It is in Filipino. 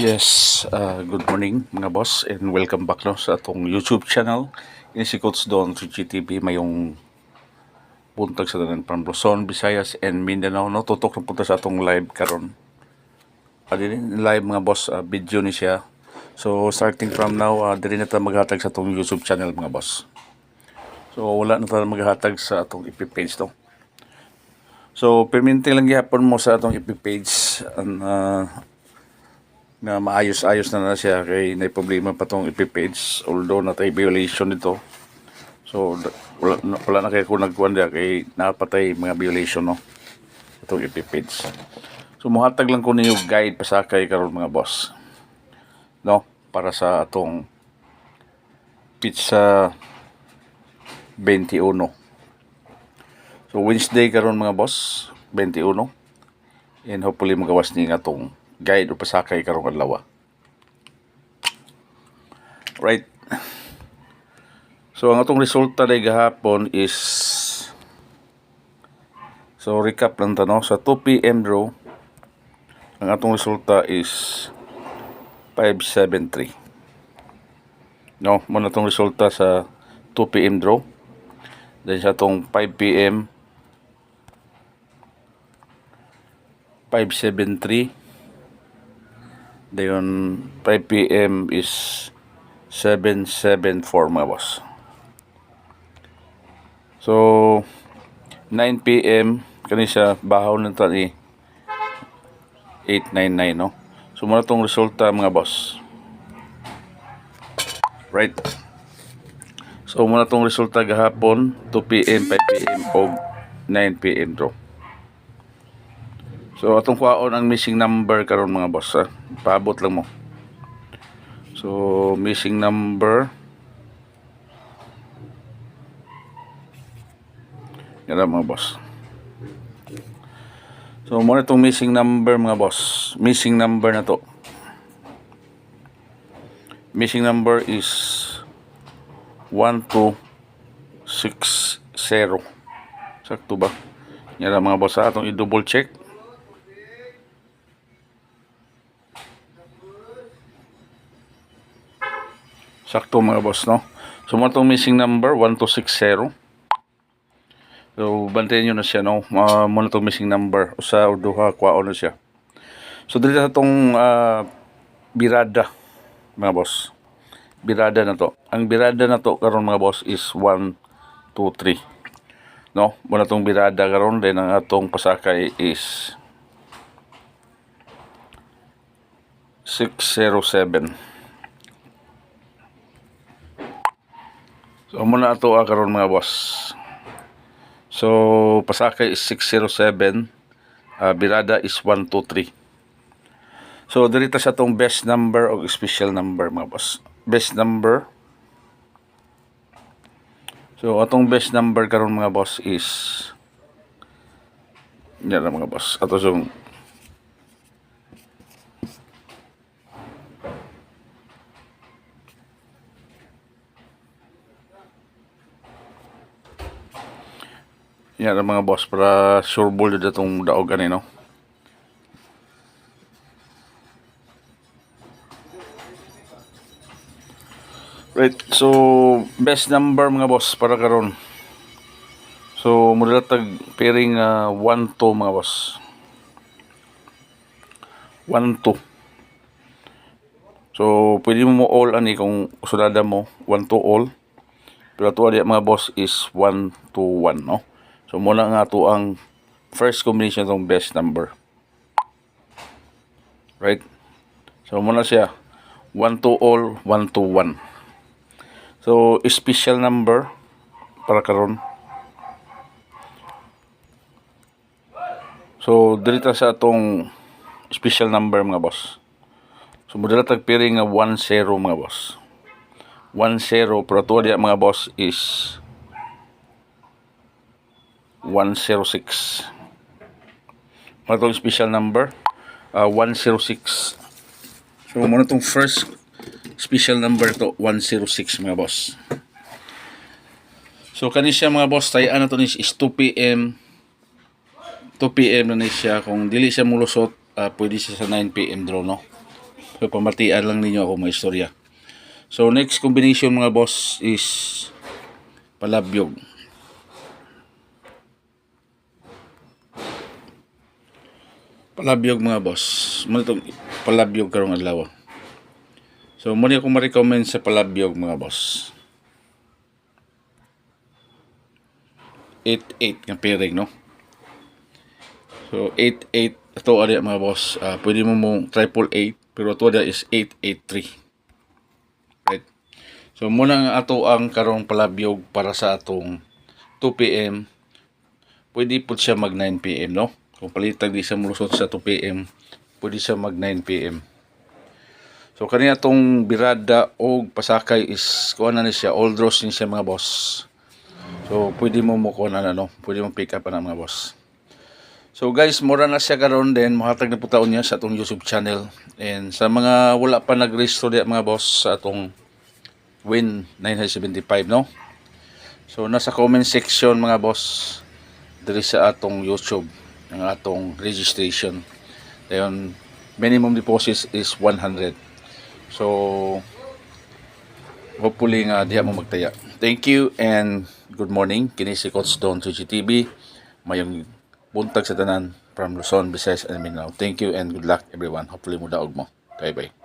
Yes, good morning mga boss and welcome back no, sa atong YouTube channel. Ini si Coach Don sa GTV mayong buntag sa tanan from Luzon, Visayas and Mindanao no. Tutok na punta sa atong live karon. Live mga boss, video ni siya. So starting from now, dili na ta maghatag sa atong YouTube channel mga boss. So wala na ta maghatag sa atong FB page to. So permanente lang gyapon mo sa atong FB page na maayos-ayos na siya kay may problema pa tong ipipage although natay violation nito. So wala na kay kung nagkuhan diya kay napatay mga violation no itong ipipage. So muhatag lang ko niyo guide pasakay karon mga boss no para sa atong pizza 21. So Wednesday karon mga boss 21 and hopefully magawas ni nga tong guide o pasakay karong adlaw. Right. So ang atong resulta day gahapon is so recap lang ta no sa 2 PM draw. Ang atong resulta is 573. No, mo na tong resulta sa 2 PM draw. Then sa atong 5 PM 573. Dayon 5 PM is 774 mga boss. So 9 PM kani siya bahaw ng tani 899 no. So muna tong resulta mga boss. Right. So muna tong resulta gahapon 2 PM, 5 PM o 9 PM draw. So atong kuhaon ang missing number karon mga boss ha. Paabot lang mo. So missing number yan mga boss. So muna itong missing number mga boss. Missing number na to. Missing number is 1260. Sakto ba? Yan mga boss ha. Atong i-double check. Sakto mga boss no. So mo itong missing number 1260. So bantayan nyo na siya no. Muna itong missing number. Usa o duha kwaon na siya. So dito sa itong birada mga boss. Birada na to. Ang birada na to karon mga boss is 1, 2, 3. No, muna itong birada karon. Then ang atong pasakay is 607. So muna ato karon mga boss. So pasakay is 607, birada is 1, 2, 3. So dito sa atong best number o special number mga boss. Best number. So atong best number karon mga boss is yan mga boss. Ato yung yan mga boss para sure ball dito itong daog ani no. Right, so best number mga boss para karon. So mudala tag pairing 1, 2 mga boss. 1, 2. So pwede mo all ani kung usulada mo 1, 2 all. Pero ato mga boss is 1, 2, 1 no. So muna nga ito ang first combination ng best number. Right? So muna siya 1, 2 all, 1, 2, 1. So special number para karon. So dito sa atong special number mga boss. So mudala tag pairing nga 1, 0 mga boss. 1, 0 pero ato mga boss is 106. Ano itong special number? 106. So muna itong first special number to 106 mga boss. So kani siya mga boss tayo ano to is 2 PM. 2 PM na siya. Kung dili siya mulusot, pwede siya sa 9 PM draw no. So pamatian lang ninyo ako mga istorya. So next combination mga boss is palabyog. Palabyog mga boss. Muna itong palabyog karong adlaw. So muna akong ma-recommend sa palabyog mga boss. 8-8 nga pairing, no? So 8-8 ito ari mga boss. Pwede mo mong triple 8 pero ito is 8-8-3. Right? So muna nga ato ang karong palabyog para sa atong 2 PM. Pwede po siya mag 9 PM, no? Kung palitag di sa mulusot sa 2 PM, pwede siya mag 9 PM. So kaniya tong birada o pasakay is kuha na siya, all draws ni siya mga boss. So pwede mo kuha na pwede mo pick up na mga boss. So guys, mura na siya karon din, mahatag na po taon niya sa atong YouTube channel. And sa mga wala pa nag-register diya mga boss sa atong Win 975, no? So nasa comment section mga boss diri sa atong YouTube ang atong registration. Dayon minimum deposit is 100. So hopefully nga diha mo magtaya. Thank you and good morning. Kini si Coach Don to GTV. Mayong buntag sa tanan from Luzon, Visayas and Mindanao. Thank you and good luck everyone. Hopefully mo daog mo. Bye bye.